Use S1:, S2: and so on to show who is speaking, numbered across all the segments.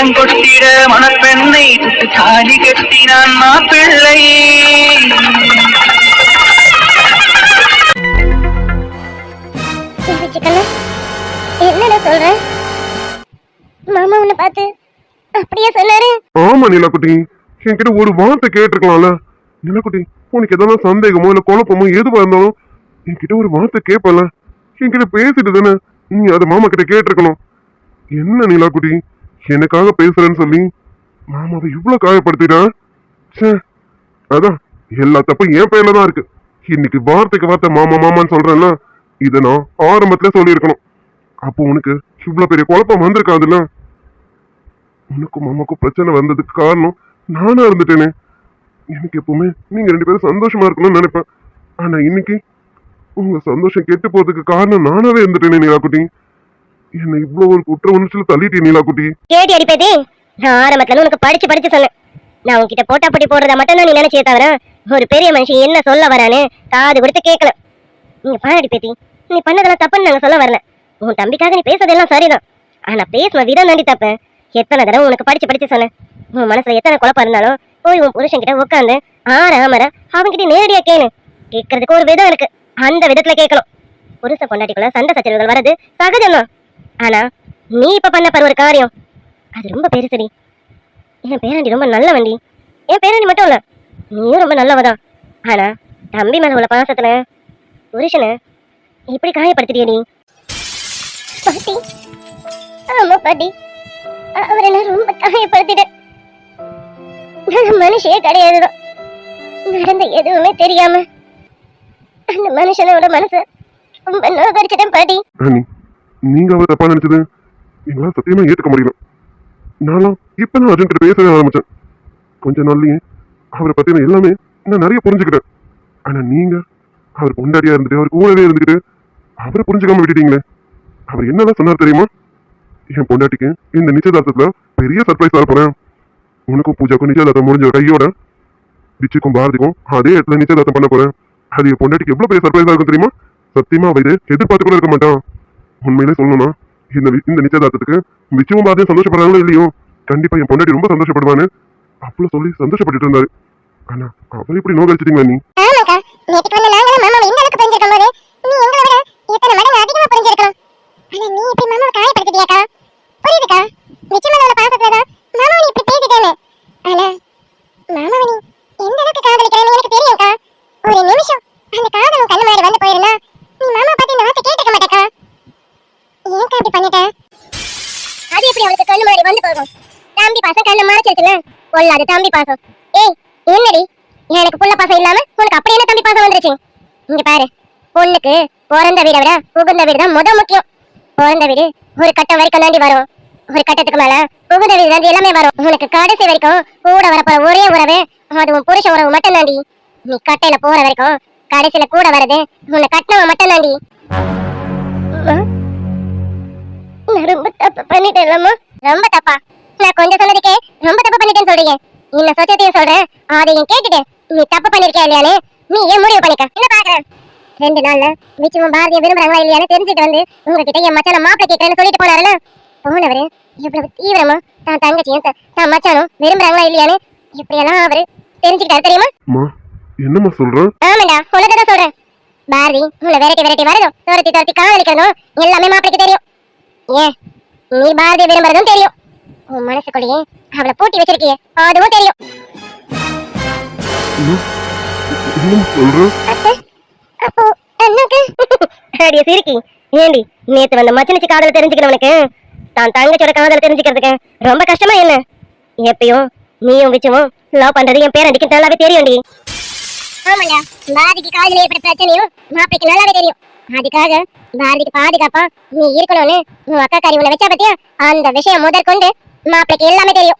S1: மேளம் கொட்டிட மணப்பெண்ணை சுட்டு தாலி கட்டினான் மாப்பிள்ளை.
S2: என்னடா சொல்ற? மாமா உன்னை பார்த்து அப்படியே சொன்னாரு?
S3: ஆமா நிலக்குட்டி, என்கிட்ட ஒரு வார்த்தை கேட்டிருக்கலாம்ல. நிலக்குட்டி, உனக்கு எதாவது சந்தேகமோ இல்ல குழப்பமோ எதுவா இருந்தாலும் என்கிட்ட ஒரு வார்த்தை கேட்பல. என்கிட்ட பேசிட்டு தானே நீ அதை மாமா கிட்ட கேட்டிருக்கணும். என்ன நிலாக்குட்டி, எனக்காக பேசுறேன்னு சொல்லி மாமாவை இவ்வளவு காயப்படுத்திட்டா? அதான் எல்லா தப்பும் என் பேர்ல தான் இருக்கு. இன்னைக்கு வார்த்தைக்கு வார்த்தை மாமா மாமான்னு சொல்றேன்ல, இதை நான் ஆரம்பத்துல சொல்லியிருக்கணும். அப்போ உனக்கு இவ்வளவு பெரிய குழப்பம் வந்திருக்காதுல்ல. உனக்கும் மாமாக்கும் பிரச்சனை வந்ததுக்கு காரணம் நானா இருந்துட்டேனே. எனக்கு எப்பவுமே நீங்க 2 பேரும் சந்தோஷமா இருக்கணும்னு நினைப்பேன். ஆனா இன்னைக்கு உங்க சந்தோஷம் கெட்டு போறதுக்கு காரணம் நானாவே இருந்துட்டேனே நிலாக்குட்டி. என்ன இவ்வளவு ஒரு குற்ற உணர்ச்சியில தள்ளிட்டே நிலாக்குட்டி.
S2: கேட்டி அடிப்பேதே, நான் ஆரம்பத்துல உனக்கு படிச்சு சொன்னேன். நான் உன்கிட்ட போட்டா போட்டி போடுறதா மட்டும் தான் நீ நினைச்சே தவிர ஒரு பெரிய மனுஷன் என்ன சொல்ல வரானு காது கொடுத்து கேட்கல. நீங்க பாடி பேத்தி, நீ பண்ணதெல்லாம் தப்புன்னு நாங்க சொல்ல வரல. உன் தம்பிக்காக நீ பேசுறதெல்லாம் சரிதான். ஆனா பேசுன விதம் தாண்டி தப்பு. எத்தனை தடவை உனக்கு படிச்சு சொன்னேன். உன் மனசுல எத்தனை குழப்பம் இருந்தாலும் போய் உன் புருஷன் கிட்ட உட்காந்து ஆமர அவன்கிட்ட நேரடியா கேளு. கேட்கறதுக்கு ஒரு விதம் இருக்கு, அந்த விதத்துல கேட்கணும். புருஷ பொண்டாட்டிக்குள்ள சண்டை சச்சரவுகள் வர்றது சகஜம்தான். ஆனா நீ இப்ப பண்ண பாரு ஒரு காரியம், அது ரொம்ப பெருசடி. என் பேராண்டி ரொம்ப நல்ல வண்டி. என் பேராண்டி மட்டும் இல்ல, நீயும் ரொம்ப நல்லவதான். ஆனா தம்பி மேல உள்ள பாசத்துல புருஷனை இப்படி காயப்படுத்திட்டிய நீ. பாட்டி, ஆமா பாட்டி, அவரை நான் ரொம்ப காயப்படுத்திட்டேன். நான் மனுஷே கிடையாதுதான். நடந்த எதுவுமே தெரியாம அந்த மனுஷனோட மனசை ரொம்ப நோகடிச்சிட்டேன் பாட்டி.
S3: நீங்க அவரை தப்பா நினைச்சது எங்களால் சத்தியமா ஏத்துக்க முடியல. நானும் இப்பதான் அர்ஜுன் கிட்ட பேசவே ஆரம்பிச்சேன். கொஞ்ச நாள்லயே அவரை பத்தின எல்லாமே நான் நிறைய புரிஞ்சுக்கிட்டேன். ஆனா நீங்க அவர் பொண்டாட்டியா இருந்துட்டு அவர் கூடவே இருந்துக்கிட்டு அவரை புரிஞ்சுக்காம விட்டுட்டீங்களே. அவர் என்னதான் சொன்னார் தெரியுமா? என் பொண்டாட்டிக்கு இந்த நிச்சயதார்த்தத்துல பெரிய சர்ப்ரைஸ் தர போறேன். உனக்கும் பூஜாக்கும் நிச்சயதார்த்தம் முடிஞ்ச கையோட விச்சுக்கும் பாரதிக்கும் அதே இடத்துல நிச்சயதார்த்தம் பண்ண போறேன். அது என் பொண்டாட்டிக்கு எவ்வளவு பெரிய சர்ப்ரைஸா இருக்கும் தெரியுமா? சத்தியமா அவ இது எதிர்பார்த்து கூட இருக்க மாட்டான். உண்மையிலே சொல்லணும்னா இந்த நிச்சயதார்த்தத்துக்கு விச்சுவும் பாரதியும் சந்தோஷப்படுறாங்களோ இல்லையோ, கண்டிப்பா என் பொண்டாட்டி ரொம்ப சந்தோஷப்படுவான்னு அப்பள சொல்லி சந்தோஷப்பட்டு இருந்தாரு. ஆனா அவர் இப்படி நோகடிச்சிட்டீங்களா நீ?
S2: தம்பி பாசம் ஏய் என்னடி, எனக்கு புள்ள பாசம் இல்லாம உனக்கு அப்படி என்ன தம்பி பாசம் வந்துருச்சு? இங்க பாரு, பொண்ணுக்கு பிறந்த வீடை விட புகுந்த வீடு தான் முக்கியம். பிறந்த வீடு ஒரு கட்டம் வரைக்கும் தாண்டி வரும், ஒரு கட்டத்துக்கு மேல புகுந்த வீடு தாண்டி எல்லாமே வரும். உனக்கு கடைசி வரைக்கும் கூட வரப்போற ஒரே உறவு அது உன் புருஷ உறவு மட்டும் தாண்டி. நீ கட்டையில போற வரைக்கும் கடைசியில கூட வரது உன்னை கட்டினவன் மட்டும் தாண்டி. நான் ரொம்ப தப்பு பண்ணிட்டேன்லம்மா. ரொம்ப தப்பா? நான் கொஞ்சம் சொன்னதுக்கே ரொம்ப தப்பு பண்ணிட்டேன்னு சொல்றீங்க. இன்னும் சொச்சத்தையும் சொல்றேன், அதையும் கேட்டுட்டு நீ தப்பு பண்ணிருக்கியா இல்லையானே நீ ஏன் முடிவு பண்ணிக்க. என்ன பாக்குறேன், 2 நாள்ல விச்சுவும் பாரதியும் விரும்புறாங்களா இல்லையானு தெரிஞ்சுட்டு வந்து உங்ககிட்ட என் மச்சான மாப்பிள கேட்கறேன்னு சொல்லிட்டு போனாருல. போனவரு எவ்வளவு தீவிரமா தான் தங்கச்சியும் தான் மச்சானும் விரும்புறாங்களா இல்லையானு இப்படியெல்லாம் அவரு தெரிஞ்சுக்கிட்டாரு தெரியுமா?
S3: என்னமா சொல்ற?
S2: ஆமாண்டா, உனக்குதான் சொல்றேன். பாரதி உங்களை வெரைட்டி வரதும் துரத்தி காதலிக்கிறதும் எல்லாமே மாப்பிளைக்கு தெரியும். ஏன் நீ பாரதியை விரும்புறதும் தெரியும். உன் மனசுக்குள்ளேயே அவளை பூட்டி வச்சிருக்கிய அதுவும் தெரியும். அப்போ அண்ணாக்கு அடியே சிரிக்கி. ஏண்டி நேத்து வந்த மச்சனிச்சு காதல தெரிஞ்சுக்கிறவனுக்கு தான் தங்கச்சியோட காதல தெரிஞ்சுக்கிறதுக்கு ரொம்ப கஷ்டமா என்ன? எப்பயும் நீயும் விச்சுவும் லவ் பண்றது என் பேரண்டிக்கு நல்லாவே தெரியும்டி. ஆமாண்டா, பாரதிக்கு காதல ஏற்பட்ட பிரச்சனையும் மாப்பிளைக்கு நல்லாவே தெரியும். அதுக்காக பாரதிக்கு பாதுகாப்பா நீ இருக்கணும்னு உன் அக்கா காரி உன்னை வச்சா பத்தியா அந்த விஷயம் முதற்கொண்டு மாப்பிளைக்கு எல்லாமே தெரியும்.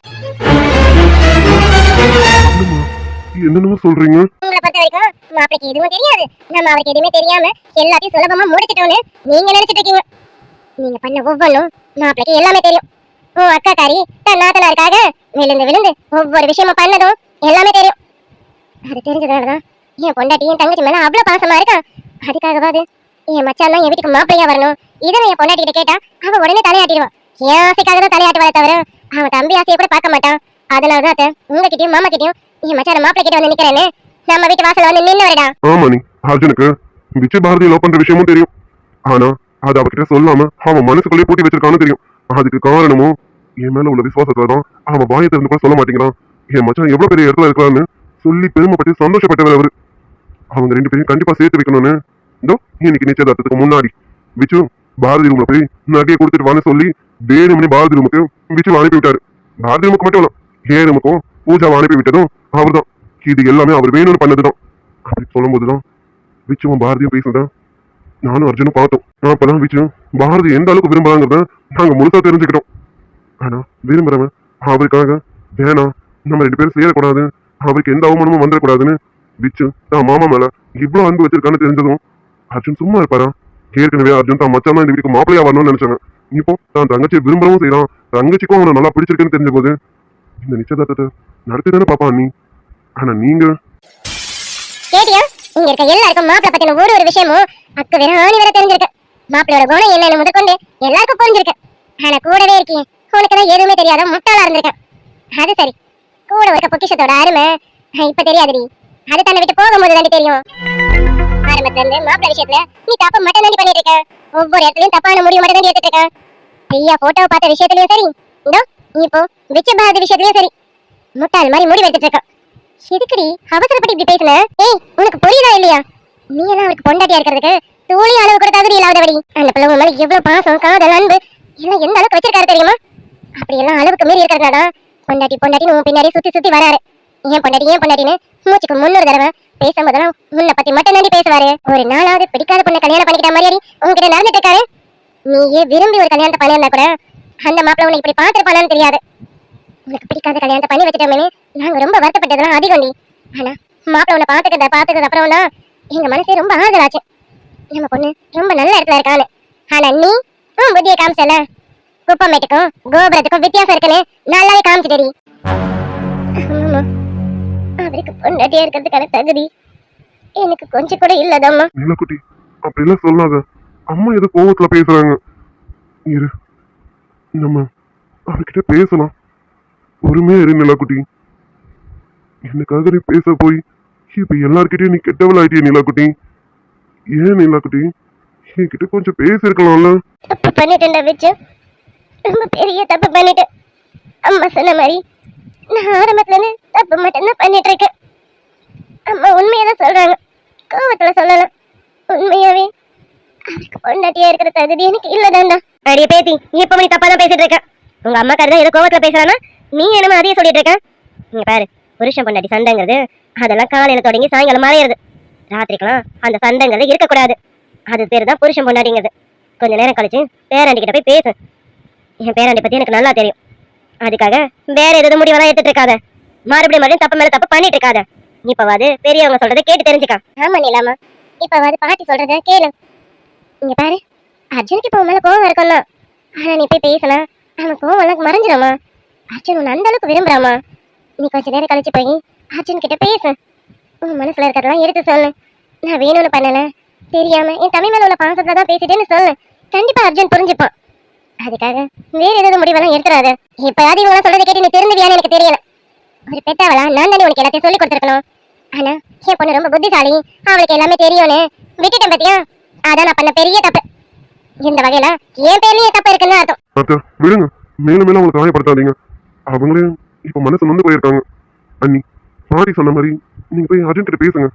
S3: என்னன்னு சொல்றீங்க?
S2: உங்களை பொறுத்த வரைக்கும் மாப்பிளைக்கு எதுவும் தெரியாது, நம்ம அவருக்கு எதுவுமே தெரியாம எல்லாத்தையும் சுலபமா முடிச்சிட்டோம்னு நீங்க நினைச்சிட்டு இருக்கீங்க. நீங்க பண்ண ஒவ்வொன்றும் மாப்பிளைக்கு எல்லாமே தெரியும். உன் அக்கா காரி தன் நாத்தனாருக்காக விழுந்து ஒவ்வொரு விஷயமா பண்ணதும் எல்லாமே தெரியும். அது தெரிஞ்சதாலதான் என் பொண்டாட்டி என் தங்கச்சி மேல அவ்வளவு பாசமா இருக்கா. அதுக்காகவாது என் மச்சான் தான் என் வீட்டுக்கு மாப்பிளையா வரணும். இதை என் பொண்டாட்டி கிட்ட கேட்டா அவ உடனே தலையாட்டிடுவான். என் ஆசைக்காக தான் தலையாட்டுவாளே தவிர அவன் தம்பி ஆசையை கூட பார்க்க மாட்டான். அதனாலதான் அத்தை உங்ககிட்டயும் மாமா கிட்டயும் என் மச்சான மாப்பிள்ளை கிட்ட வந்து நிக்கிறேன்னு நம்ம வீட்டு வாசல்ல வந்து நின்னு வரடா.
S3: ஆமா நீ அர்ஜுனுக்கு விஜய் பாரதி லவ் பண்ற விஷயமும் தெரியும். ஆனா அது அவகிட்ட சொல்லாம அவன் மனசுக்குள்ளேயே பூட்டி வச்சிருக்கான்னு தெரியும். அதுக்கு காரணமும் என் மேல உள்ள விசுவாசத்துலதான் அவன் வாயை திறந்து கூட சொல்ல மாட்டேங்கிறான். என் மச்சான் எவ்வளவு பெரிய இடத்துல இருக்கான்னு சொல்லி பெருமைப்பட்டு சந்தோஷப்பட்டவர் அவரு. அவங்க 2 பேரையும் கண்டிப்பா சேர்த்து வைக்கணும்னு இதோ இன்னைக்கு நிச்சயதார்த்தத்துக்கு முன்னாடி விச்சு பாரதி ரூம்ல போய் நகையை கொடுத்துட்டு வான்னு சொல்லி வேணுமணி பாரதி ரூமுக்கு விச்சு அனுப்பி விட்டாரு. பாரதி ரூமுக்கு மட்டும் இல்ல ஏ ரூமுக்கும் பூஜாவை அனுப்பி விட்டதும் அவர்தான். இது எல்லாமே அவர் வேணும்னு பண்ணதுதான். அப்படி சொல்லும் போதுதான் விச்சுவும் பாரதியும் பேசுனதான் நானும் அர்ஜுனும் பார்த்தோம். அப்பதான் விச்சு பாரதி எந்த அளவுக்கு விரும்புறாங்கிறத நாங்க முழுசா தெரிஞ்சுக்கிட்டோம். ஆனா விரும்புறவன் அவருக்காக வேணாம் நம்ம 2 பேரும் சேரக்கூடாது, அவருக்கு எந்த அவமானமும் வந்துடக்கூடாதுன்னு விச்சு தான் மாமா மேல இவ்வளவு அன்பு வச்சிருக்கான்னு தெரிஞ்சதும் அர்ஜுன் சும்மா இருப்பாரா? ஏற்கனவே அர்ஜுன் தான் மச்சான் தான் இந்த வீட்டுக்கு மாப்பிள்ளையா வரணும்னு நினைச்சாங்க. இப்போ தான் தங்கச்சியை விரும்பவும் செய்யறான். தங்கச்சிக்கும் அவனை நல்லா பிடிச்சிருக்குன்னு தெரிஞ்ச போது இந்த நிச்சயதார்த்தத்தை நடத்தி தானே பாப்பா நீ. ஆனா நீங்க
S2: கேட்டியா? இங்க இருக்க எல்லாருக்கும் மாப்பிள்ளை பத்தின ஒரு விஷயமும் அக்கு வேற ஆணி வேற தெரிஞ்சிருக்கு. மாப்பிள்ளையோட குணம் என்னன்னு முதற்கொண்டு எல்லாருக்கும் புரிஞ்சிருக்கு. ஆனா கூடவே இருக்கீங்க, உனக்குதான் எதுவுமே தெரியாத முட்டாளா இருந்திருக்க. அது சரி, கூட இருக்க பொக்கிஷத்தோட அருமை இப்ப தெரியாதுடி. அது தன்னை விட்டு போகும்போது தாண்டி தெரியும். ஆரம்பத்துல இருந்து மாப்பிள்ளை விஷயத்துல நீ தப்பு மட்டும் தாண்டி பண்ணிட்டு இருக்க. ஒவ்வொரு இடத்துலயும் தப்பான முடிவு மட்டும் தாண்டி எடுத்துட்டு இருக்க. ஐயா போட்டோவை பார்த்த விஷயத்துலயும் சரி, இதோ இப்போ விச்சு பாரதி விஷயத்துலயும் சரி, முட்டாள் மாதிரி முடிவு எடுத்துட்டு இருக்க. எதுக்குடி அவசரப்பட்டு இப்படி பேசுன? ஏய், உனக்கு புரியுதா இல்லையா? நீ எல்லாம் அவருக்கு பொண்டாட்டியா இருக்கிறதுக்கு தூளி அளவு கூட தகுதி இல்லாதபடி. அந்த பிள்ளை மேல எவ்வளவு பாசம் காதல் அன்பு எல்லாம் எந்த அளவுக்கு வச்சிருக்காரு தெரியுமா? அப்படி எல்லாம் அளவுக்கு மீறி இருக்கிறதுனால பொண்டாட்டி பொண்டாட்டின்னு உன் பின்னாடி சுத்தி சுத்தி வராரு. ஏன் பொண்டாட்டின்னு மூச்சுக்கு 300 தடவை பேசும்போதெல்லாம் உன்னை பத்தி மட்டும் தாண்டி பேசுவாரு. ஒரு நாளாவது பிடிக்காத பொண்ணை கல்யாணம் பண்ணிக்கிட்ட மாதிரி உங்ககிட்ட நடந்துட்டு இருக்காரு. நீயே விரும்பி ஒரு கல்யாணத்தை பண்ணியிருந்தா கூட அந்த மாப்பிள்ளை உன்னை இப்படி பாத்துருப்பானான்னு தெரியாது. உனக்கு பிடிக்காத கல்யாணத்தை பண்ணி வச்சுட்டோமே நாங்க ரொம்ப வருத்தப்பட்டதெல்லாம் அதிகம் டி. ஆனா மாப்பிள்ளை உன்னை பாத்துக்கிறது அப்புறம் தான் எங்க மனசே ரொம்ப ஆதலாச்சு. நம்ம பொண்ணு ரொம்ப நல்ல இடத்துல இருக்கான்னு. ஆனா நீ உன் புத்தியை காமிச்சல. குப்பமேட்டுக்கும் கோபுரத்துக்கும் வித்தியாசம் இருக்குன்னு நல்லாவே காமிச்சிட்டடி. அவருக்கு பொண்டாட்டியா இருக்கிறதுக்கான தகுதி எனக்கு கொஞ்சம் கூட இல்லதாம்மா.
S3: நீலக்குட்டி அப்படி எல்லாம் சொல்லாத. அம்மா ஏதோ கோவத்துல பேசுறாங்க. இரு, நம்ம அவர்கிட்ட பேசலாம். பொறுமையா இரு நிலாக்குட்டி. எனக்காக நீ பேச போய் இப்ப எல்லார்கிட்டயும் நீ கெட்டவள் ஆயிட்டிய நிலாக்குட்டி. ஏன் நிலாக்குட்டி என்கிட்ட கொஞ்சம் பேசிருக்கலாம்ல?
S2: தப்பு பண்ணிட்டேன்டா விச்சு, ரொம்ப பெரிய தப்பு பண்ணிட்டேன். அம்மா சொன்ன மாதிரி நான் ஆரம்பத்துல இருந்து தப்பு மட்டும்தான் பண்ணிட்டு இருக்கேன். அம்மா உண்மையதான் சொல்றாங்க, கோவத்துல சொல்லலாம். உண்மையாவே அவருக்கு பொண்டாட்டியா இருக்கிற தகுதி எனக்கு இல்லதான்டா. அடியே பேத்தி, இப்ப நீ தப்பா தான் பேசிட்டு இருக்க. உங்க அம்மா கருதான் ஏதோ கோவத்துல பேசுறானா, நீ என்னமா அதையே சொல்லிட்டு இருக்க? நீங்க பாரு, புருஷன் பொண்டாட்டி சண்டைங்கிறது அதெல்லாம் காலையில தொடங்கி சாயங்காலம் மறையிறது. ராத்திரிக்கெல்லாம் அந்த சண்டைங்கிறது இருக்கக்கூடாது. அது பேரு தான் புருஷன் பொண்டாட்டிங்கிறது. கொஞ்ச நேரம் கழிச்சு பேராண்டி கிட்ட போய் பேசு. என் பேராண்டி பத்தி எனக்கு நல்லா தெரியும். அதுக்காக வேற ஏதாவது முடிவெல்லாம் எடுத்துட்டு இருக்காத. மறுபடியும் தப்பு மேல தப்பு பண்ணிட்டு இருக்காத. இப்பவாது பெரியவங்க சொல்றதை கேட்டு தெரிஞ்சுக்கா. ஆமா நீலாமா, இப்பவாது பாட்டி சொல்றத கேளு. இங்க பாரு, அர்ஜுனுக்கு இப்ப மேல கோவம் இருக்கும்னா, ஆனா நீ போய் பேசலாம் அவன் கோவம் எல்லாம் மறைஞ்சிடாமா. அர்ஜுன் உன்னை அந்த அளவுக்கு விரும்புறாமா. நீ கொஞ்ச நேரம் கழிச்சு போய் அர்ஜுன் கிட்ட பேசு. உன் மனசுல இருக்கிறதெல்லாம் எடுத்து சொல்லு. நான் வேணும்னு பண்ணல, தெரியாம என் தமிழ் மேல உள்ள பாசத்துல தான் பேசிட்டேன்னு சொல்லு. கண்டிப்பா அர்ஜுன் புரிஞ்சுப்பான். அதுக்காக வேற ஏதாவது முடிவெல்லாம் எடுத்துறாரு. இப்பயாவது இவங்க சொல்றதை கேட்டு நீ திருந்துவியான்னு எனக்கு தெரியல. ஒரு பெத்தாவளா நான் தானே உனக்கு எல்லாத்தையும் சொல்லி கொடுத்துருக்கணும். ஆனா என் பொண்ணு ரொம்ப புத்திசாலி, அவளுக்கு எல்லாமே தெரியும்னு விட்டுட்டேன் பாத்தியா. அதான் நான் பண்ண பெரிய தப்பு. இந்த வகையில என் பேர்லயே தப்பு இருக்குன்னு அர்த்தம்.
S3: அக்கா விடுங்க, மேலும் மேலும் அவங்களை காயப்படுத்தாதீங்க. அவங்களே இப்ப மனசு வந்து போயிருக்காங்க. அண்ணி பாட்டி சொன்ன மாதிரி நீங்க போய் அர்ஜுன் கிட்ட பேசுங்க.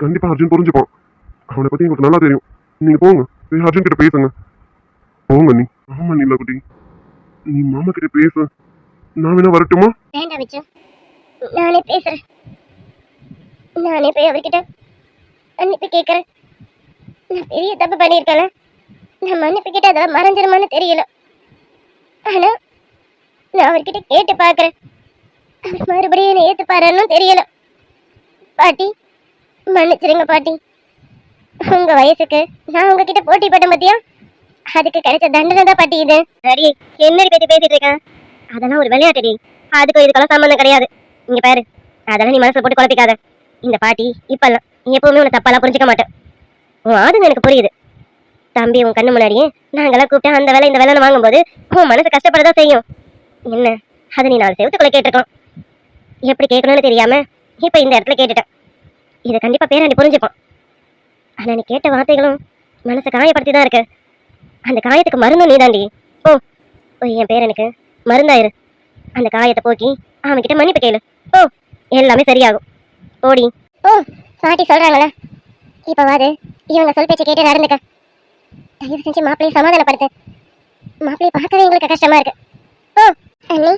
S3: கண்டிப்பா அர்ஜுன் புரிஞ்சுப்பான். அவனை பத்தி உங்களுக்கு நல்லா தெரியும். நீங்க போங்க, போய் அர்ஜுன் கிட்ட பேசுங்க. போங்க நீ. ஆமா நீலாக்குட்டி, நீ மாமா கிட்ட பேசு. நான் வேணா வரட்டுமா?
S2: வேண்டாம் விச்சு, நானே பேசுறேன். நானே போய் அவர்கிட்ட மன்னிப்பு கேட்கறேன். நான் பெரிய தப்பு பண்ணியிருக்கேன். நான் மன்னிப்பு கிட்ட அதெல்லாம் மறைஞ்சிருமான்னு தெரியல. ஆனா நான் அவர்கிட்ட கேட்டு பாக்குறேன். அவர் மறுபடியும் என்னை ஏத்துப்பாருன்னு தெரியல. பாட்டி மன்னிச்சிருங்க பாட்டி. உங்க வயசுக்கு நான் உங்ககிட்ட போட்டி போட்டேன் பத்தியா, அதுக்கு கிடைச்ச தண்டனை தான் பாட்டி இது. சரி, என்ன பத்தி பேசிட்டு இருக்கேன்? அதெல்லாம் ஒரு விளையாட்டுடி, அதுக்கும் இதுக்கெல்லாம் சம்பந்தம் கிடையாது. இங்க பாரு, அதெல்லாம் நீ மனசுல போட்டு குழப்பிக்காத. இந்த பாட்டி இப்பெல்லாம் எப்பவுமே உன்னை தப்பாலாம் புரிஞ்சுக்க மாட்டேன். உன் ஆதுங்க எனக்கு புரியுது. தம்பி உன் கண்ணு முன்னாடியே நாங்கெல்லாம் கூப்பிட்டு அந்த வேலை இந்த வேலைன்னு வாங்கும்போது உன் மனசு கஷ்டப்படதான் செய்யும். என்ன அது நீ 4 செவத்துக்குள்ள கேட்டிருக்கோம். எப்படி கேட்கணும்னு தெரியாம இப்ப இந்த இடத்துல கேட்டுட்டேன். இதை கண்டிப்பா பேராண்டி புரிஞ்சுப்பான். ஆனா நீ கேட்ட வார்த்தைகளும் மனசை காயப்படுத்தி தான் இருக்கு. அந்த காயத்துக்கு மருந்தும் நீதாண்டி. ஓ போய் என் பேரனுக்கு மருந்தாயிரு. அந்த காயத்தை போக்கி அவன்கிட்ட மன்னிப்பு கேளு. ஓ எல்லாமே சரியாகும். ஓடி. ஓ பாட்டி சொல்றாங்களே, இப்பவாது இவங்க சொல் பேச்சு கேட்டு நடந்துக்க. தயவு செஞ்சு மாப்பிள்ளையை சமாதானப்படுத்து. மாப்பிள்ளையை பார்க்கவே எங்களுக்கு கஷ்டமா இருக்கு. ஓ அண்ணி,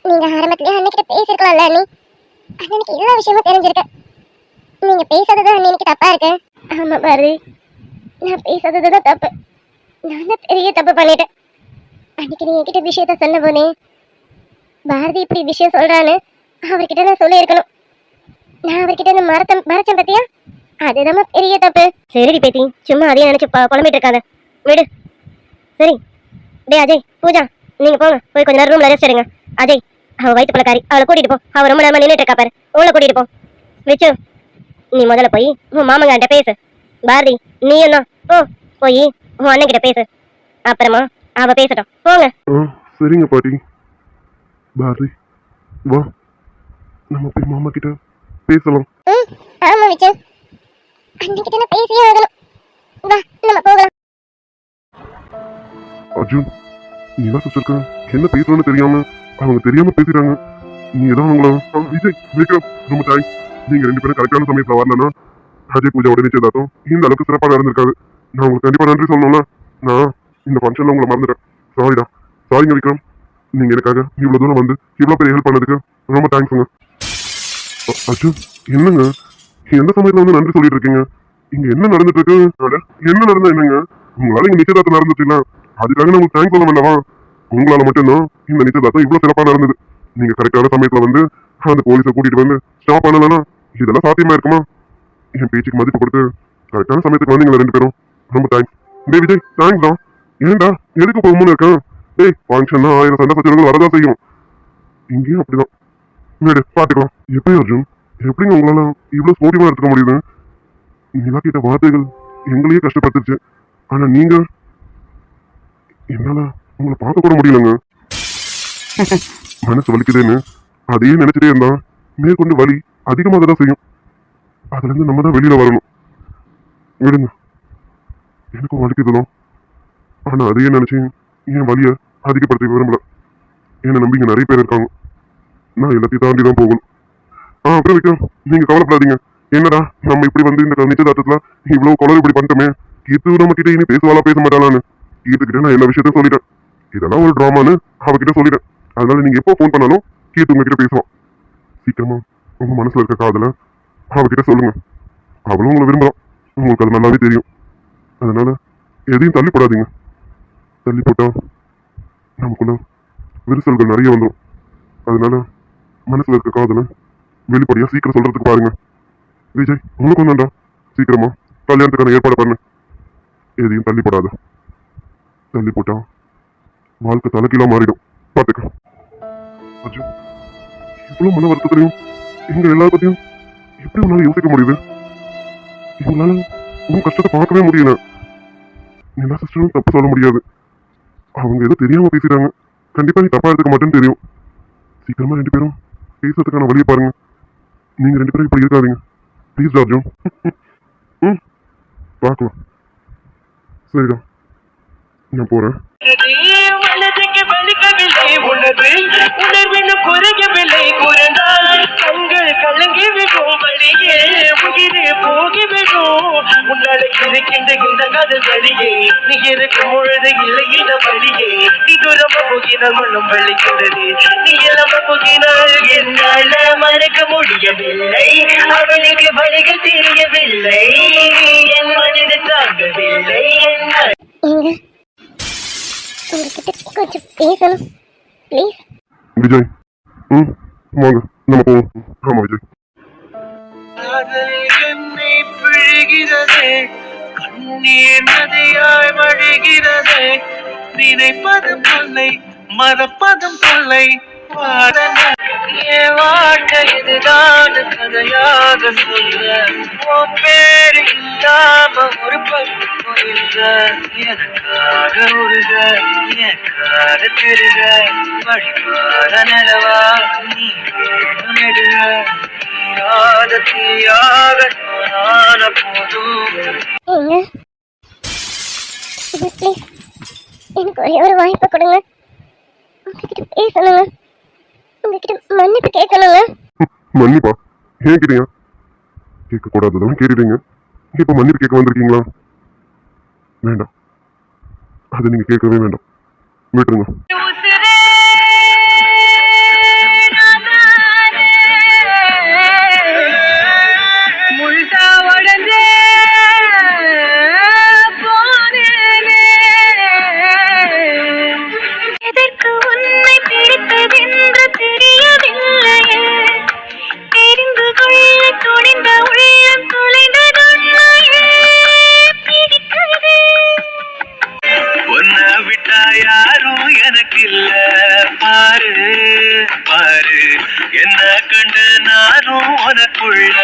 S2: நீங்க ஆரம்பத்திலேயே அன்னைக்கிட்ட பேசிருக்கலாம்ல அண்ணி. அண்ணனுக்கு எல்லா விஷயமும் தெரிஞ்சிருக்கு. நீங்க பேசாததான் அன்னைக்கு தப்பா இருக்கு. ஆமா பாரதி, நான் பேசாததுதான் தப்பு. நான் தான் பெரிய தப்பு பண்ணிட்டேன். அன்னைக்கு நீ என்கிட்ட விஷயத்த சொன்ன போனே, பாரதி இப்படி விஷயம் சொல்றான்னு அவர்கிட்ட நான் சொல்லியிருக்கணும். நான் அவர்கிட்ட இந்த மறைச்சேன் பத்தியா, அதுதான் பெரிய தப்பு. சரிடி பேத்தி, சும்மா அதையும் நினைச்சு குழம்பிட்டு இருக்காத, விடு. சரி டே அஜய், பூஜா, நீங்க போங்க, போய் கொஞ்ச நேரம் ரூம்ல ரெஸ்ட் எடுங்க. அஜய், அவ வயிற்று பழக்காரி, அவளை கூட்டிட்டு போ. அவ ரொம்ப நேரமா நின்றுட்டு இருக்கா பாரு, உள்ள கூட்டிட்டு போ. விச்சு, நீ முதல்ல போய் உன் மாமங்கிட்ட பேசு. பாரதி நீயும் தான் ஓ போய் உன் அண்ணன் கிட்ட பேசு. அப்புறமா அவ பேசட்டும், போங்க.
S3: சரிங்க பாட்டி. பாரதி வா, நம்ம போய் மாமா கிட்ட பேசலாம்.
S2: ஆமா விச்சு, அன்னைக்கிட்ட நான் பேசியே ஆகணும். வா நம்ம போகலாம்.
S3: அர்ஜுன், நீதான் சிஸ்டருக்கு என்ன பேசுறோன்னு தெரியாம அவங்க தெரியாம பேசிட்டாங்க. நீ ஏதாவது அவங்கள விஜய் விக்ரம் ரொம்ப தேங்க்ஸ். நீங்க 2 பேரும் கரெக்டான சமயத்துல வரலன்னா அஜய் பூஜாவோட நிச்சயதார்த்தம் இந்த அளவுக்கு சிறப்பாக நடந்திருக்காது. நான் உங்களுக்கு கண்டிப்பா நன்றி சொல்லணும்ல. நான் இந்த ஃபங்க்ஷன்ல உங்களை மறந்துட்டேன். சாரிடா. சாரிங்க விக்ரம், நீங்க எனக்காக இவ்வளவு தூரம் வந்து இவ்வளவு பெரிய ஹெல்ப் பண்ணதுக்கு ரொம்ப தேங்க்ஸுங்க. அர்ஜுன் என்னங்க எந்த சமயத்துல வந்து நன்றி சொல்லிட்டு இருக்கீங்க? இங்க என்ன நடந்துட்டு இருக்கு? என்ன நடந்தா என்னங்க? உங்களால இங்க நிச்சயதார்த்தம் நடந்துச்சுல, அதுக்காக நான் உங்களுக்கு தேங்க்ஸ் சொல்ல வேண்டாமா? உங்களால மட்டும்தான் இந்த நிச்சயதார்த்தம் இவ்வளவு சிறப்பா நடந்தது. நீங்க கரெக்டான சமயத்துல வந்து அந்த போலீஸை கூட்டிட்டு வந்து ஸ்டாப் பண்ணலன்னா இதெல்லாம் சாத்தியமா இருக்குமா? என் பேச்சுக்கு மதிப்பு கொடுத்து கரெக்டான சமயத்துக்கு வந்தீங்களா 2 பேரும், ரொம்ப தேங்க்ஸ். டே விஜய், தேங்க்ஸ் தான். ஏன்டா எதுக்கு போகும்னு இருக்கேன்? டேய் ஃபங்க்ஷன்னா 1000 சண்டை சச்சரவுகள் வரதான் செய்யும். இங்கேயும் அப்படிதான். மேடு பாத்துக்கலாம். எப்படி அர்ஜுன், எப்படிங்க உங்களால இவ்வளவு ஸ்போர்ட்டிவா எடுத்துக்க முடியுது? நீங்களா கேட்ட வார்த்தைகள் எங்களையே கஷ்டப்படுத்துச்சு. ஆனா நீங்க, என்னால உங்களை பார்க்க கூட முடியலங்க. மனசு வலிக்குதுன்னு அதையே நினைச்சிட்டே இருந்தா மேற்கொண்டு வலி அதிகமாக தான் செய்யும். அதுல இருந்து நம்ம தான் வெளியில வரணும். விடுங்க, எனக்கும் வலிக்குதுதான். ஆனா அதையே நினைச்சு என் வலிய அதிகப்படுத்த விரும்பல. என்ன நம்பி இங்க நிறைய பேர் இருக்காங்க. நான் எல்லாத்தையும் தாண்டி தான் போகணும். அப்புறம் வைக்கிறோம், நீங்க கவலைப்படாதீங்க. என்னடா நம்ம இப்படி வந்து இந்த நிச்சயதார்த்தத்துல இவ்வளவு குளறு இப்படி பண்ணிட்டோமே, கீத்து நம்ம கிட்ட இனி பேசுவாளா பேச மாட்டாளான்னு கீத்துக்கிட்ட நான் எல்லா விஷயத்தையும் சொல்லிட்டேன். இதெல்லாம் ஒரு டிராமான்னு அவகிட்ட சொல்லிட்டேன். அதனால நீங்க எப்போ போன் பண்ணாலும் கீத்து உங்ககிட்ட பேசுவான். சீக்கிரமா உங்க மனசுல இருக்க காதல அவகிட்ட சொல்லுங்க. அவளும் உங்களை விரும்புறான், உங்களுக்கு அது நல்லாவே தெரியும். அதனால எதையும் தள்ளி போடாதீங்க. தள்ளி போட்டா நமக்குள்ள விரிசல்கள் நிறைய வந்துடும். அதனால மனசுல இருக்க காதல வெளிப்படையா சீக்கிரம் சொல்றதுக்கு பாருங்க. விஜய் உனக்கும் தான்டா, சீக்கிரமா கல்யாணத்துக்கான ஏற்பாடு பண்ணு. எதையும் தள்ளி போடாத. தள்ளி போட்டா வாழ்க்கை தலைக்கீழா மாறிடும், பாத்துக்க. அர்ஜுன், இவ்வளவு மன வருத்தத்திலையும் எங்க எல்லா பத்தியும் எப்படி உன்னால யோசிக்க முடியுது? இவங்களால உன் கஷ்டத்தை பார்க்கவே முடியல. எல்லா சிஸ்டரும் தப்பு சொல்ல முடியாது. அவங்க ஏதோ தெரியாம பேசுறாங்க, கண்டிப்பா நீ தப்பா எடுத்துக்க மாட்டேன்னு தெரியும். சீக்கிரமா 2 பேரும் பேசுறதுக்கான வழியை பாருங்க. நீங்க 2 பேரும் இப்படி இருக்காதீங்க ப்ளீஸ் அர்ஜுன். பார்க்கலாம். சரிடா, நான் போறேன்.
S1: மனதுக்கு வலிக்கவில்லை உணர்வு, உணர்வின் குறையவில்லை குறைந்தால் கண்கள் கலங்கி விடும் வழியே உயிரே போகிவிடும். உன்னால இருக்கின்ற இந்த காதல் வழியே நீ இருக்கும் பொழுது இல்லை இந்த வழியே நீ தூரமா போகினால் மனம் வலிக்கிறது. நீ இல்லாம போகினால் என்னால மறக்க முடியவில்லை. அவளுக்கு வழிகள் தெரியவில்லை, என் மனது தாங்கவில்லை.
S2: உங்ககிட்ட கொஞ்சம் பேசணும் ப்ளீஸ்.
S3: விஜய் வாங்க நம்ம போவோம். ஆமா விஜய்.
S1: காதல் என்னை பிழிகிறதே, கண்ணீர் நதியாய் வழிகிறதே. நினைப்பதும் தொல்லை, மறப்பதும் தொல்லை. என் வாழ்க்கை இதுதான் கதையாக சொல்ற உன் பேரு இல்லாம ஒரு பக்கம் இல்ல எனக்காக உருக எனக்காக திருக வழிபாத நிலவா நீ வேணும் எடுக தீராத தீயாக நானான போதும்
S2: ஏங்க ப்ளீஸ் எனக்கு ஒரே ஒரு வாய்ப்பு கொடுங்க உங்ககிட்ட பேசணுங்க உங்ககிட்ட மன்னிப்பு கேட்கணுங்க
S3: மன்னிப்பா ஏன் கேட்டீங்க கேட்க கூடாததான் கேட்டுட்டீங்க இப்ப மன்னிப்பு கேட்க வந்திருக்கீங்களா வேண்டாம் அது நீங்க கேட்கவே வேண்டாம் விட்டுருங்க
S1: யாரும் எனக்கு இல்ல பாரு பாரு என்ன கண்டு நானும் உனக்குள்ள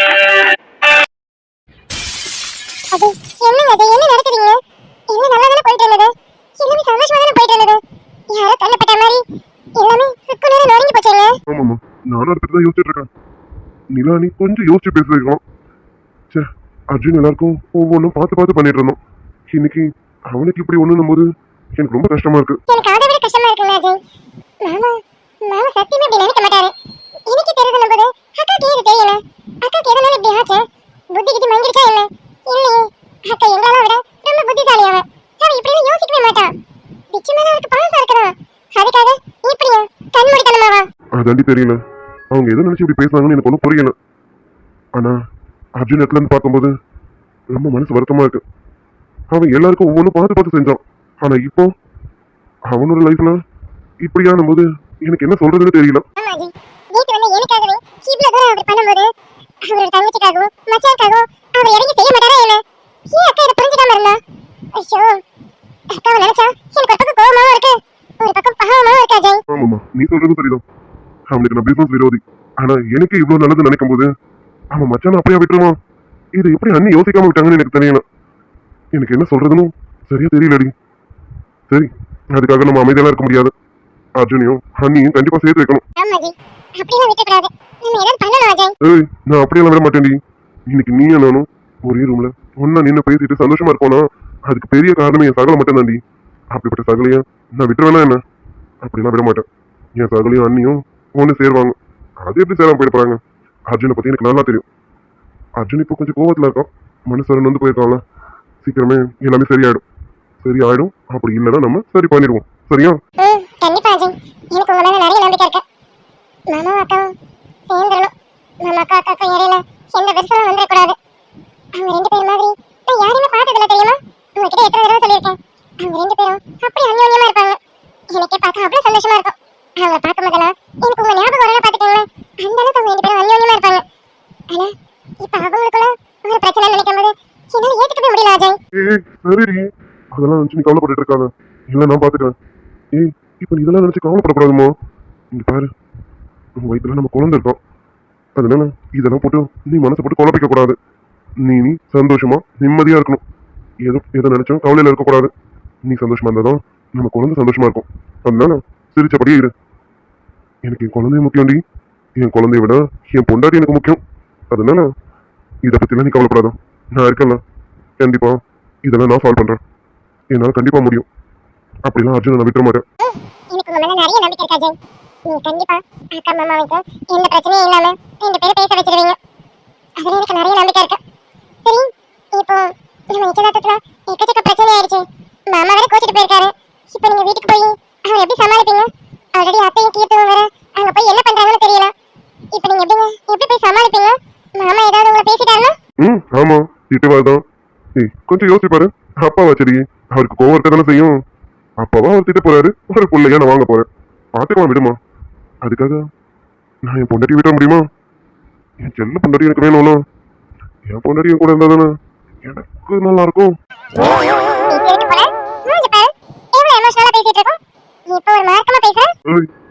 S2: அது என்னங்க அது என்ன நடக்குதுங்க என்ன நல்லா தானே போயிட்டு இருந்தது எல்லாமே சந்தோஷமா தானே போயிட்டு இருந்தது யாரோ தள்ளப்பட்ட மாதிரி எல்லாமே சுக்கு நேரம் நொறுங்கி போச்சுங்க
S3: ஆமாம்மா நானும் அதை பத்தி தான் யோசிச்சுட்டு இருக்கேன் நிலா நீ கொஞ்சம் யோசிச்சு பேசுறீங்களா சே அர்ஜுன் எல்லாருக்கும் ஒவ்வொன்றும் பார்த்து பார்த்து பண்ணிட்டு இருந்தோம் இன்னைக்கு அவனுக்கு இப்படி ஒண்ணுன்னும் போது எனக்கு ரொம்ப கஷ்டமா இருக்கு
S2: எனக்கு அதை விட கஷ்டமா இருக்குங்க அஜய் மாமா சத்தியமா இப்படி நினைக்க மாட்டாரு எனக்கு தெரியுது நம்பது அக்காக்கு ஏது தெரியல அக்காக்கு எதனால இப்படி ஆச்சு புத்தி கிட்டி மங்கிடுச்சா என்ன இல்லையே அக்கா எங்களால விட ரொம்ப புத்திசாலி அவன் இப்படி யோசிக்கவே மாட்டான் நிச்சயமா அவருக்கு பாசம் இருக்கணும் அதுக்காக இப்படியா கண்மூடித்தனமாவா
S3: அதாண்டி தெரியல அவங்க எதை நினைச்சு இப்படி பேசுனாங்கன்னு எனக்கு ஒன்றும் புரியல ஆனா அர்ஜுன் இடத்துல இருந்து பார்க்கும்போது ரொம்ப மனசு வருத்தமா இருக்கு அவன் எல்லாருக்கும் ஒவ்வொன்றும் பார்த்து பார்த்து செஞ்சான் ஆனா இப்போ அவனோட லைஃப்ல இப்படியானும் போது எனக்கு என்ன சொல்றதுன்னு தெரியல
S2: ஆமாஜி வீட்டு வந்து எனக்காகவே இவ்வளவு தூரம் அவர் பண்ணும்போது அவரோட தங்கச்சிக்காகவும் மச்சானுக்காகவும் அவர் இறங்கி செய்ய மாட்டாரா என்ன ஏன் அக்கா இதை புரிஞ்சுக்காம இருந்தா ஐயோ அக்காவை நினைச்சா எனக்கு ஒரு பக்கம் கோவமாவும் இருக்கு ஒரு பக்கம் பாவமாவும் இருக்கு அஜய்
S3: ஆமாம்மா நீ சொல்றதும் சரிதான் அவனுக்கு நான் பிசினஸ் விரோதி ஆனா எனக்கு இவ்வளவு நல்லது நினைக்கும் போது அவன் மச்சான அப்படியா விட்டுருவான் இது எப்படி அண்ணி யோசிக்காம விட்டாங்கன்னு எனக்கு தெரியல எனக்கு என்ன சொல்றதுன்னு சரியா தெரியலடி சரி அதுக்காக நம்ம அமைதியெல்லாம் இருக்க முடியாது அர்ஜுனையும் அண்ணியும் கண்டிப்பா சேர்த்து வைக்கணும்
S2: ஆமாஜி அப்படிலாம் விட்டுக்கூடாது நம்ம ஏதாவது பண்ணணும் அஜய்
S3: ஏய் நான் அப்படியெல்லாம் விட மாட்டேன்டி இன்னைக்கு நீயும் நானும் ஒரே ரூம்ல ஒன்னா நின்று பேசிட்டு சந்தோஷமா இருப்போம்னா அதுக்கு பெரிய காரணமே என் சகலை மட்டும் தாண்டி அப்படிப்பட்ட சகலைய நான் விட்டுருவேனா என்ன அப்படிலாம் விட மாட்டேன் என் சகலையும் அண்ணியும் ஒன்று சேருவாங்க அது எப்படி சேராம போயிட போறாங்க அர்ஜுனை பத்தி எனக்கு நல்லா தெரியும் அர்ஜுன் இப்போ கொஞ்சம் கோவத்துல இருக்கான் மனுஷன் வந்து போயிருக்கான்ல சீக்கிரமே எல்லாமே சரியாயிடும் அப்படி இல்லைன்னா நம்ம சரி பண்ணிடுவோம் சரியா
S2: கண்டிப்பா அஜய் எனக்கு உங்க மேல நிறைய நம்பிக்கை இருக்கு மாமா அக்காவும் சேர்ந்துடணும் மாமா அக்கா இடையில எந்த விரிசலும் வந்துடக்கூடாது அவங்க ரெண்டு பேர் மாதிரி நான் யாரையுமே பார்த்ததில்ல தெரியுமா உங்ககிட்ட எத்தனை தடவை சொல்லியிருக்கேன் அவங்க ரெண்டு பேரும் அப்படி அந்யோன்யமா இருப்பாங்க எனக்கே பார்க்க அவ்வளவு சந்தோஷமா இருக்கும் அவங்கள பார்க்கும் போதெல்லாம் எனக்கு உங்க ஞாபகம் வரலாம் பாத்துக்கோங்களேன் அந்த அளவுக்கு அவங்க ரெண்டு பேரும் அந்யோன்யமா இருப்பாங்க ஆனா இப்ப அவங்களுக்குள்ள ஒரு பிரச்சனை நினைக்கும் போது என்னால ஏத்துக்கவே முடியல அஜய்
S3: ஏய் சரிடி அதெல்லாம் நினைச்சு நீ கவலைப்பட்டு இருக்காத இல்லை நான் பாத்துக்கிறேன் ஏய் இப்போ நீ இதெல்லாம் நினைச்சு கவலைப்படக்கூடாதுமா இங்க பாரு உங்க வயிற்றுல நம்ம குழந்தை இருக்கோம் அதனால இதெல்லாம் போட்டு நீ மனசை போட்டு குழப்பிக்க கூடாது நீ சந்தோஷமா நிம்மதியா இருக்கணும் எதை நினைச்சும் கவலையில இருக்கக்கூடாது நீ சந்தோஷமா இருந்தாதான் நம்ம குழந்தை சந்தோஷமா இருக்கும் அதனால சிரிச்சபடியே இரு எனக்கு என் குழந்தைய முக்கியம்டி என் குழந்தைய விட என் பொண்டாட்டி எனக்கு முக்கியம் அதனால இதை பத்திலாம் நீ கவலைப்படாத நான் இருக்கேன்ல கண்டிப்பா இதெல்லாம் நான் சால்வ் பண்றேன் என்னால கண்டிப்பா முடியும் அப்படிலாம் அர்ஜுன் நான் விட்டுற மாட்டேன்
S2: எனக்கு உங்க மேல நிறைய நம்பிக்கை இருக்கு அஜய் நீங்க கண்டிப்பா அக்கா மாமாவுக்கு எந்த பிரச்சனையும் இல்லாம ரெண்டு பேரும் பேச வச்சிருவீங்க அதுல எனக்கு நிறைய நம்பிக்கை இருக்கு சரி இப்போ நம்ம நிச்சயதார்த்தத்துல எக்கச்சக்க பிரச்சனை ஆயிடுச்சு மாமா வேற கோச்சிட்டு போயிருக்காரு இப்போ நீங்க வீட்டுக்கு போய் அவர் எப்படி சமாளிப்பீங்க ஆல்ரெடி அத்தையும் கீர்த்தவும் வேற அங்க போய் என்ன பண்றாங்கன்னு தெரியல இப்போ நீங்க எப்படி போய் சமாளிப்பீங்க மாமா ஏதாவது உங்களை பேசிட்டாருன்னா
S3: ஆமா திட்டுவாதான் ஏய் கொஞ்சம் யோசிச்சு பாரு அப்பாவா சரி அவருக்கு கோவம் இருக்க தானே செய்யும் அப்பாவா அவர் திட்ட போறாரு ஒரு பிள்ளையா நான் வாங்க போறேன் பாத்துக்கலாம் விடுமா அதுக்காக நான் என் பொண்டாட்டி விட முடியுமா என் செல்ல பொண்டாட்டி எனக்கு வேணும்ல என் பொண்டாட்டி என் கூட இருந்தா தானே எனக்கு நல்லா இருக்கும்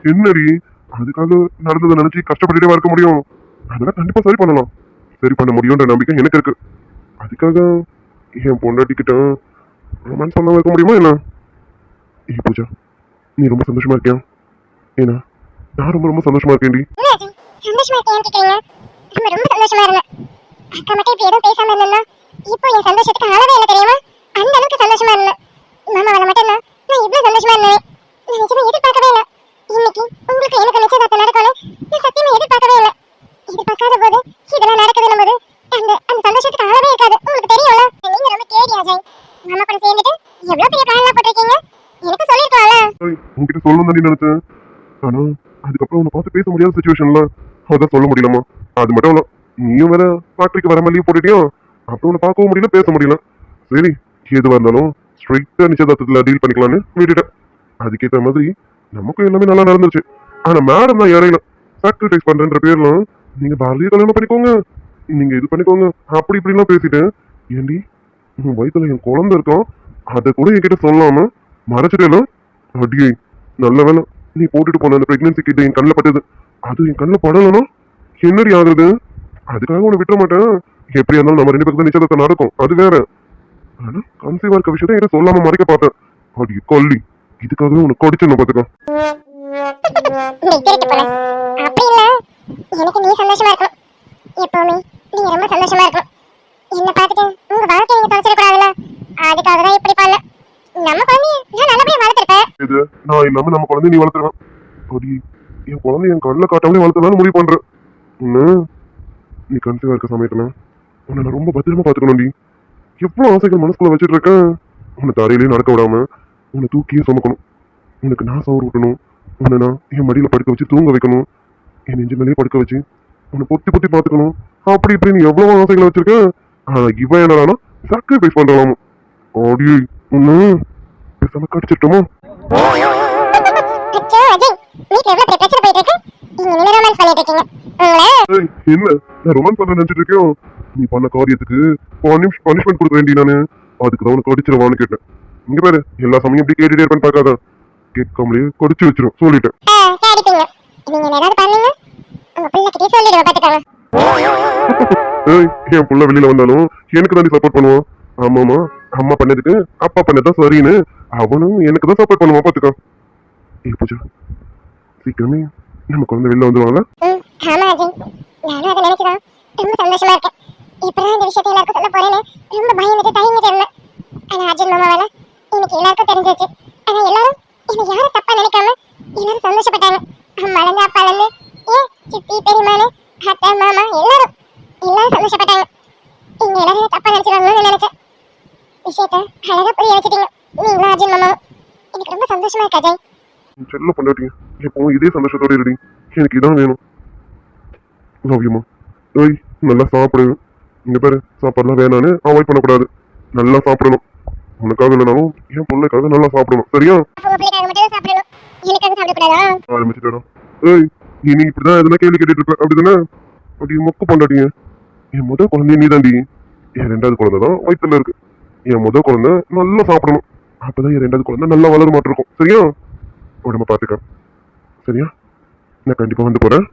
S3: என்னடி அதுக்காக நடந்ததை நினைச்சு கஷ்டப்பட்டுட்டே இருக்க முடியும் அதெல்லாம் கண்டிப்பா சரி பண்ணலாம் சரி பண்ண முடியும்ன்ற நம்பிக்கை எனக்கு இருக்கு. அதுக்காக என் பொண்டாட்டிக்கிட்ட ரொமான்ஸ் பண்ணாம இருக்க முடியுமா என்ன? பூஜா, நீ ரொம்ப சந்தோஷமா இருக்கியா? ஏன்னா நான் ரொம்ப ரொம்ப சந்தோஷமா இருக்கேன்டி.
S2: சந்தோஷமா இருக்கேன்னு கேக்குறீங்க? ரொம்ப சந்தோஷமா இருந்தேன். அக்கா மட்டும் இப்ப எதுவும் பேசாம இருந்தா இப்போ என் சந்தோஷத்துக்கு அளவே இல்லை தெரியுமா? அந்த அளவுக்கு சந்தோஷமா இருந்தேன். மாமா வர மட்டும் நான் இவ்வளவு சந்தோஷமா இருந்தேன். நான் நிஜமா எதிர்பார்க்கவே இல்லை. இன்னைக்கு உங்களுக்கு எனக்கு நிச்சயதார்த்தம் நடக்கணும் நான் சத்தியமா எதிர்பார்க்கவே இல்லை. எதிர்பார்க்காத போது இதெல்லாம் நடக்குதுன்னும் போது அந்த அந்த சந்தோஷத்துக்கு அளவே இருக்காது. உங்களுக்கு தெரியும்ல, நீங்க ரொம்ப கேடி அஜய். மாமா கூட சேர்ந்துட்டு எவ்வளவு பெரிய பிளான்லாம் போட்டிருக்கீங்க. எனக்கு சொல்லிருக்கலாம்ல.
S3: உங்ககிட்ட சொல்லணும் தான் நினைச்சேன். ஆனா அதுக்கப்புறம் உன்னை பார்த்து பேச முடியாத சுச்சுவேஷன்ல அதான் சொல்ல முடியலமா. அது மட்டும் இல்ல, நீயும் வேற ஃபேக்டரிக்கு வர மாதிரி போட்டுட்டியோ, அப்புறம் உன்னை பார்க்கவும் முடியல, பேச முடியல. சரி, எதுவாக இருந்தாலும் ஸ்ட்ரைட்டா நிச்சயதார்த்தத்துல டீல் பண்ணிக்கலான்னு விட்டுட்டேன். அதுக்கேற்ற மாதிரி நமக்கும் எல்லாமே நல்லா நடந்துருச்சு. ஆனா மேடம் தான் இறையில சாக்ரிஃபைஸ் பண்றேன்ற பேர்ல நீங்க பாரதிய கல்யாணம் பண்ணிக்கோங்க, நீங்க இது பண்ணிக்கோங்க, அப்படி இப்படிலாம் பேசிட்டேன். ஏண்டி உன் வயித்துல என் குழந்தை இருக்கும், அதை கூட என்கிட்ட சொல்லாம மறைச்சிட்டேல. அடியே நல்ல வேலை நீ போட்டுட்டு போன அந்த பிரெக்னன்சி கிட்ட என் கண்ணில் பட்டது. அது என் கண்ணில் படலனா என்னடி ஆகுறது? அதுக்காக உன்னை விட்டுற மாட்டேன். எப்படியா இருந்தாலும் நம்ம 2 பேருக்கு நிச்சயதார்த்தம் நடக்கும், அது வேற. ஆனா கன்சீவா இருக்க விஷயத்த என்கிட்ட சொல்லாம மறைக்க பார்த்தேன். அடி கொல்லி, இதுக்காகவே உனக்கு கொடிச்சு பார்த்துக்கோ.
S2: எனக்கு நீ சந்தோஷமா இருக்கணும். எப்பவுமே நீங்க ரொம்ப சந்தோஷமா இருக்கணும். என்ன பார்த்துட்டு உங்க வாழ்க்கை நீங்க தொலைச்சிடக்கூடாதுல்ல, அதுக்காக தான் இப்படி பண்ண. நம்ம குழந்தைய நான் நல்லபடியா வளர்த்துருப்பேன்.
S3: இது நான் இல்லாம நம்ம குழந்தைய நீ வளர்த்துருவேன். அடி என் குழந்தைய என் கண்ணில் காட்டாமலே வளர்த்தலாம்னு முடிவு பண்றேன். நீ கன்சீவா இருக்க சமயத்துல உன்னை நான் ரொம்ப பத்திரமா பாத்துக்கணும்டி. எவ்வளவு ஆசைகள் மனசுக்குள்ள வச்சுட்டு இருக்கேன். உன்னை தரையிலேயே நடக்க விடாம உன்னை தூக்கியே சுமக்கணும், உனக்கு நான் சோறு ஊட்டணும், உன்னை நான் என் மடியில படுக்க வச்சு தூங்க வைக்கணும், என் நெஞ்சு மேலேயே படுக்க வச்சு உன்னை பொத்தி பொத்தி பாத்துக்கணும். அப்படி இப்படி நீ எவ்வளவு ஆசைகளை வச்சிருக்கேன். ஆனா இவன் என்னடானா சாக்ரிஃபைஸ் பண்றலாமா? ஆடி ஒண்ணு பேசாம கடிச்சிட்டோமா? என்ன நான் ரொமான்ஸ் பண்ண நினைச்சிட்டு இருக்கேன். நீ பண்ண காரியத்துக்கு பனிஷ்மெண்ட் கொடுக்க வேண்டிய நானு, அதுக்கு தான் உனக்கு அடிச்சிருவான்னு கேட்டேன். இங்க பாரு, எல்லா சமயம் இப்படி கேட்டுட்டே இருப்பேன்னு பார்க்காத, கேட்காமலே கடிச்சு வச்சிரும் சொல்லிட்டேன். என் புள்ள வெளியில வந்தாலும் எனக்கு தான் சப்போர்ட் பண்ணுவான். ஆமாமா, அம்மா பண்ணதுக்கு அப்பா பண்ணதான் சரின்னு அவனும் எனக்கு தான் சப்போர்ட் பண்ணுவான். பாத்துக்கோ. பூஜா, சீக்கிரமே நம்ம குழந்தை வெளில வந்துருவாங்க.
S2: ஆமா அஜய், நானும் அதை நினைச்சுதான் ரொம்ப சந்தோஷமா இருக்கேன். இப்பதான் இந்த விஷயத்தை எல்லாருக்கும் சொல்ல போறேன்னு ரொம்ப பயந்துட்டு தயங்கிட்டு இருந்தேன். ஆனா அஜய் மாமா வேலை இன்னைக்கு எல்லாருக்கும் தெரிஞ்சிச்சு. ஆனா எல்லாரும் என்ன யாரும் தப்பா நினைக்காம எல்லாரும் சந்தோஷப்பட்டாங்க. அம்மாலேருந்து அப்பாலேருந்து ஏன் சித்தி பெரியமானு அத்தை மாமா எல்லாரும் சந்தோஷப்பட்டாங்க. இங்க எல்லாரும் தப்பா நினைச்சிருவாங்கன்னு நினைச்சேன். விஷயத்த அழகா புரிய வச்சுட்டீங்க நீங்களும் அஜய் மாமாவும். எனக்கு ரொம்ப சந்தோஷமா இருக்கு அஜய்.
S3: செல்ல பண்ணாட்டீங்க, எப்பவும் இதே சந்தோஷத்தோட இருடி. எனக்கு இதான் வேணும். லவ்யூமா. ஓய், நல்லா சாப்பிடு. இங்க பாரு, சாப்பாடுலாம் வேணான்னு அவாய்ட் பண்ணக்கூடாது, நல்லா சாப்பிடணும். உனக்காக இல்லைனாலும் என் பிள்ளைக்காக நல்லா சாப்பிடணும், சரியா? ஆரம்பிச்சுட்டா. ஏய், நீ இப்படிதான் எதுனா கேள்வி கேட்டுட்டு இருப்ப அப்படிதானே? அப்படி மொக்க பண்ணாட்டீங்க. என் முதல் குழந்தைய நீ தாண்டி. என் 2வது குழந்தை தான் வயிற்றுல இருக்கு. என் முதல் குழந்தை நல்லா சாப்பிடணும், அப்பதான் என் 2வது குழந்தை நல்லா வளர மாட்டிருக்கும், சரியா? உடம்ப பாத்துக்க, சரியா? நான் கண்டிப்பா வந்து போறேன்.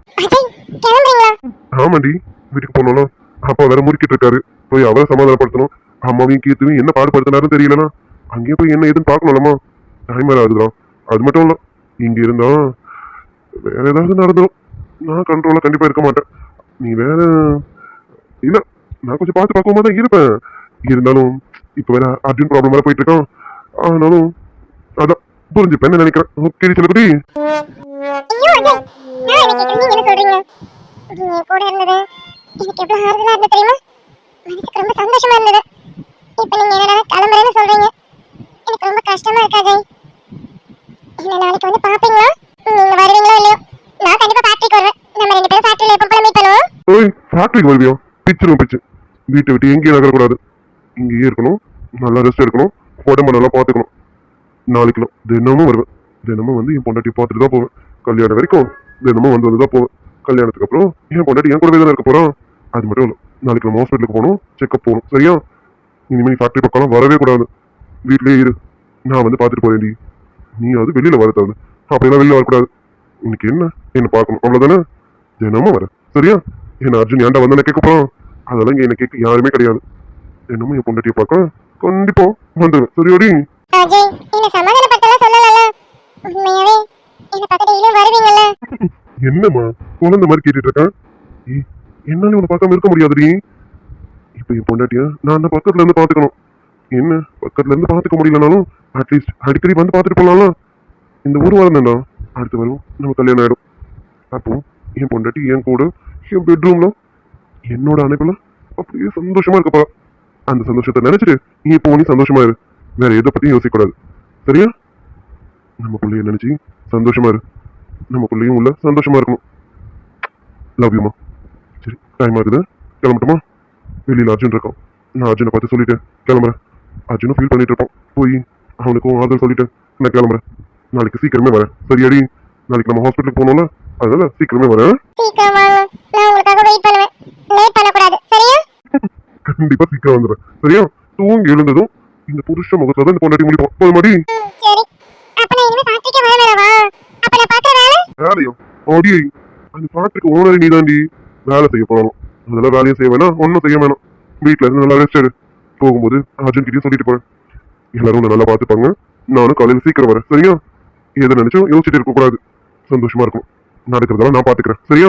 S3: ஆமாண்டி, வீட்டுக்கு போனோம்னா அப்பா வேற முறுக்கிட்டு இருக்காரு, போய் அவரை சமாதானப்படுத்தணும். அம்மாவையும் கீர்த்துவையும் என்ன பாடுபடுத்தினாரும் தெரியலனா அங்கேயே போய் என்ன ஏதுன்னு பாக்கணும்லமா. டைம் வேற ஆகுதுதான். அது மட்டும் இல்ல, இங்க இருந்தா வேற ஏதாவது நடந்துடும். நான் கண்ட்ரோல கண்டிப்பா இருக்க மாட்டேன். நீ வேற இல்ல, நான் கொஞ்சம் பார்த்து பார்க்கவும் தான் இருப்பேன். இருந்தாலும் இப்ப வேற அர்ஜுன் ப்ராப்ளம் வேற போயிட்டு இருக்கான். ஆனாலும் அதான் புரிஞ்சுப்பேன்னு நினைக்கிறேன். ஓகே செல்லக்குடி.
S2: கூட இருந்தது எனக்கு எவ்வளவு ஆறுதலா இருந்தது தெரியுமா? மனசுக்கு ரொம்ப சந்தோஷமா இருந்தது. இப்ப நீங்க என்ன கிளம்புறேன்னு சொல்றீங்க, எனக்கு ரொம்ப கஷ்டமா இருக்கு அஜய். என்ன நாளைக்கு வந்து பாப்பீங்களா? நீங்க வருவீங்களோ இல்லையோ, நான் கண்டிப்பா ஃபேக்டரிக்கு வருவேன். நம்ம 2 பேரும் ஃபேக்டரியில எப்போ போல மீட் பண்ணுவோம்.
S3: ஓய், ஃபேக்டரிக்கு வருவியா? பிச்சிரும் பிச்சு. வீட்டை விட்டு எங்கேயும் நகரக்கூடாது, இங்கேயே இருக்கணும், நல்லா ரெஸ்ட் எடுக்கணும், உடம்ப நல்லா பார்த்துக்கணும். நாளைக்கு தினமும் வருவேன். தினமும் வந்து என் பொண்டாட்டி பார்த்துட்டு தான் போவேன். கல்யாணம் வரைக்கும் தினமும் வந்து தான் போவேன். கல்யாணத்துக்கு அப்புறம் என் பொண்டாட்டி என் கூடவே தான் இருக்க போறான். அது மட்டும் இல்லை, நாளைக்கு நம்ம ஹாஸ்பிட்டலுக்கு போகணும், செக்அப் போகணும், சரியா? இனிமேல் ஃபேக்டரி பக்கம் வரவே கூடாது, வீட்லயே இரு. நான் வந்து பார்த்துட்டு போறேன்டி. நீ அது வெளியில வரத்தாது, அப்படியெல்லாம் வெளியில வரக்கூடாது. இன்னைக்கு என்ன பார்க்கணும், அவ்வளவுதானே? தினமும் வர, சரியா? என்ன அர்ஜுன் ஏன்டா வந்து கேட்க போறான், அதெல்லாம் இங்க என்ன கேட்க யாருமே கிடையாது. என்னமோ என் பொண்டாட்டியை பார்க்க கண்டிப்பா வந்துடுவேன். சரியாடி?
S2: அஜய் என்ன சமாதானப்படுத்தலாம் சொல்லல. உண்மையாவே என்ன பார்க்க டெய்லியும் வருவீங்கல்ல?
S3: என்னம்மா குழந்தை மாதிரி கேட்டுட்டு இருக்கேன்? ஏய், என்னால உன்னை பார்க்காம இருக்க முடியாதுடி. இப்ப என் பொண்டாட்டிய நான் தான் பக்கத்துல இருந்து பாத்துக்கணும். என்ன பக்கத்துல இருந்து பாத்துக்க முடியலனாலும் அட்லீஸ்ட் அடிக்கடி வந்து பாத்துட்டு போலாம்ல. இந்த ஒரு வாரம் தான்டா, அடுத்த வாரம் நம்ம கல்யாணம் ஆயிடும். அப்போ என் பொண்டாட்டி என் கூட என் பெட்ரூம்ல என்னோட அணைப்புல அப்படியே சந்தோஷமா இருக்கப்பா. அந்த சந்தோஷத்தை நினைச்சிட்டு நீ இப்போ நீ சந்தோஷமா இரு. வேற எதை பத்தியும் யோசிக்க கூடாது. சரியா? நம்ம பிள்ளைய நினைச்சு சந்தோஷமா இரு. நம்ம பிள்ளையும் உள்ள சந்தோஷமா இருக்கணும். லவ் யூமா. சரி, டைம் ஆகுது, கிளம்பட்டுமா? வெளியில அர்ஜுன் இருக்கான். நான் அர்ஜுனை பார்த்து சொல்லிட்டு கிளம்புறேன். அர்ஜுனும் ஃபீல் பண்ணிட்டு இருப்பான். போய் அவனுக்கும் ஆறுதல் சொல்லிட்டு நான் கிளம்புறேன். நாளைக்கு சீக்கிரமே வரேன். சரியாடி? நாளைக்கு நம்ம ஹாஸ்பிட்டலுக்கு போகணும்ல, அதனால சீக்கிரமே வரேன்.
S2: சீக்கிரம் வாங்க, நான் உங்களுக்காக வெயிட் பண்ணுவேன். லேட் பண்ணக்கூடாது. சரியா?
S3: கண்டிப்பா சீக்கிரம் வந்துடுறேன். சரியா? தூங்கி எழுந்ததும் இந்த புருஷ முகத்துல தான் இந்த பொண்டாட்டி முடிப்போம். போது மாதிரி
S2: சரி. அப்ப நான் இனிமே ஃபேக்டரிக்கு வர வேணாமா? அப்ப நான் பார்க்குற வேலை
S3: வேலையும் ஓடி அந்த ஃபேக்டரிக்கு ஓனர் நீ தாண்டி வேலை செய்ய போகணும். அதெல்லாம் வேலையும் செய்ய வேணாம், ஒன்றும் செய்ய வேணாம். வீட்டுல இருந்து நல்லா ரெஸ்ட் எடு. போகும்போது அர்ஜுன் கிட்டயும் சொல்லிட்டு போறேன். எல்லாரும் உன்னை நல்லா பார்த்துப்பாங்க. நானும் காலையில சீக்கிரம் வரேன். சரியா? எதை நினைச்சும் யோசிச்சுட்டு இருக்க கூடாது. சந்தோஷமா இருக்கும். நடக்கிறதெல்லாம் நான் பாத்துக்கிறேன். சரியா?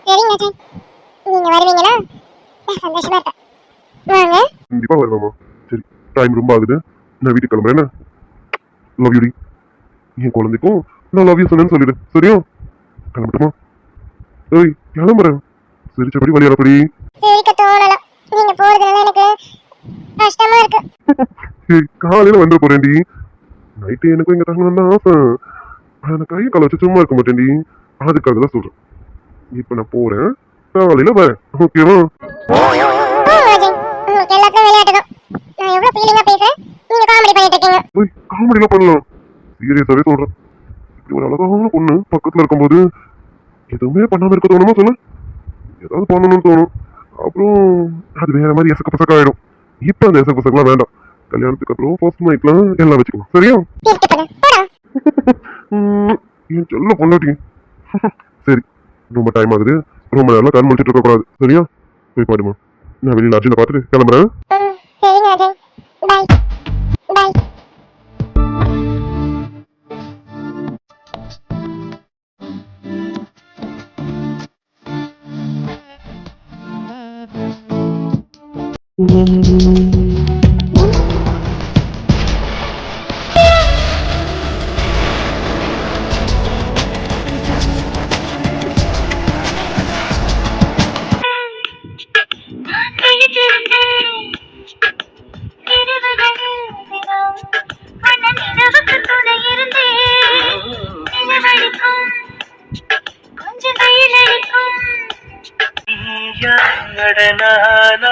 S2: சரிங்க அஜய். நீங்க வருவீங்களா? நான் சந்தோஷமா இருக்கேன். வாங்க.
S3: கண்டிப்பா வருவாமா. சரி, டைம் ரொம்ப ஆகுது, நான் வீட்டுக்கு கிளம்புறேன். லவ் யூடி. என் குழந்தைக்கும் நான் லவ் யூ சொன்னேன்னு சொல்லிடு. சரியா? கிளம்பட்டுமா? ஏய், கிளம்புறேன். சிரிச்சபடி வழியாடப்படி.
S2: சிரிக்க தோணல. நீங்க போறதுனால எனக்கு கஷ்டமா இருக்கு.
S3: ஏய், காலையில வந்து போறேன்டி. நைட்டு எனக்கும் இங்க தங்கணும் தான் ஆசை. ஆனா கையை கால வச்சு சும்மா இருக்க மாட்டேன்டி. அதுக்காக தான் சொல்றேன். இப்ப நான் போறேன், காலையில வரேன். ஓகேவா?
S2: அஜய், உங்களுக்கு எல்லாத்துக்கும் விளையாட்டு தான். நான் எவ்வளவு ஃபீலிங்கா பேசுறேன், நீங்க காமெடி பண்ணிட்டு இருக்கீங்க.
S3: போய் காமெடிலாம் பண்ணலாம். சீரியஸாவே சொல்றேன். இப்படி ஒரு அழகான பொண்ணு பக்கத்துல இருக்கும்போது எதுவுமே பண்ணாம இருக்க தோணுமா சொல்லு? ஏதாவது பண்ணணும்னு தோணும். அப்புறம் அது வேற மாதிரி எசக்க பசக்க ஆயிடும். இப்ப அந்த எசக்க பசக்கெல்லாம் வேண்டாம். கல்யாணத்துக்கு அப்புறம் ஃபர்ஸ்ட் நைட்லாம் எல்லாம் வச்சுக்கலாம். சரியா?
S2: கிஃப்ட் பண்ணு. போடா.
S3: என் செல்ல பொண்டாட்டி. சரி, ரொம்ப டைம் ஆகுது. ரொம்ப நேரம் கண் முடிச்சிட்டு இருக்க கூடாது. சரியா? போய் பாடுமா. நான் வெளியில அர்ஜுனை பார்த்துட்டு கிளம்புறேன்.
S2: சரிங்க அஜய். By by.
S1: நானா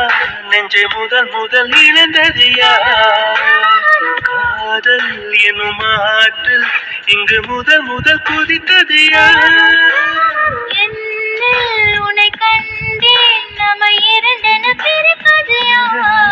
S1: நெஞ்சை முதல் முதல் இழந்தது யார்? காதல் எனும் ஆற்றில் இங்கு முதல் முதல் குதித்தது யார்?
S2: உன்னை கண்டேன், நம்ம இரண்டென பிரிப்பது யார்?